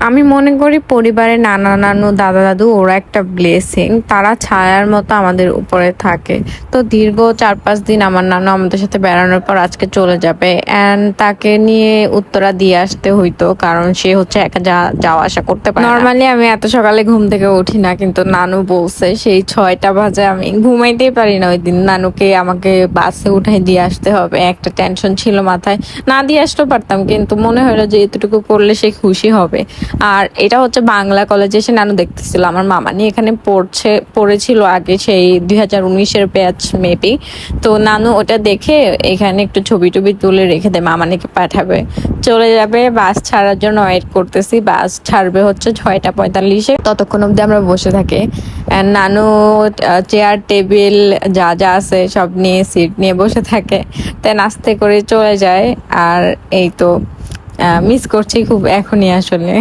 আমি মনে করি পরিবারের নানা নানু দাদা দাদু ওরা একটা ব্লেসিং, তারা ছায়ার মতো আমাদের উপরে থাকে। তো দীর্ঘ 4-5 দিন আমার নানু আমাদের সাথে বেড়ানোর পর আজকে চলে যাবে, অ্যান্ড তাকে নিয়ে উত্তরা দিয়ে আসতে হইতো, কারণ সে হচ্ছে একা যাওয়া আসা করতে পারে। নর্মালি আমি এত সকালে ঘুম থেকে উঠি না, কিন্তু নানু বলছে সেই 6টা বাজে আমি ঘুমাইতেই পারি না। ওই দিন নানুকে আমাকে বাসে উঠাই দিয়ে আসতে হবে, একটা টেনশন ছিল মাথায়। না দিয়ে আসতেও পারতাম, কিন্তু মনে হলো যে এতটুকু করলে সে খুশি হবে। আর এটা হচ্ছে বাংলা কলেজে এসে নানু দেখতেছিল আমার মামা নিয়ে এখানে পড়েছিল আগে, সেই 2019-এর ব্যাচ মেবি। তো নানু ওটা দেখে এখানে একটু ছবি টবি তুলে রেখে দেয়, মামানিকে পাঠাবে, চলে যাবে। বাস ছাড়ার জন্য ওয়েট করতেছি, বাস ছাড়বে হচ্ছে 6টা 45-এ। ততক্ষণ অব্দি আমরা বসে থাকি। And নানু চেয়ার টেবিল যা যা আছে সব নিয়ে সিট নিয়ে বসে থাকে, তাই আস্তে করে চলে যায়। আর এই তো মিস করছি খুব এখনই আসলে।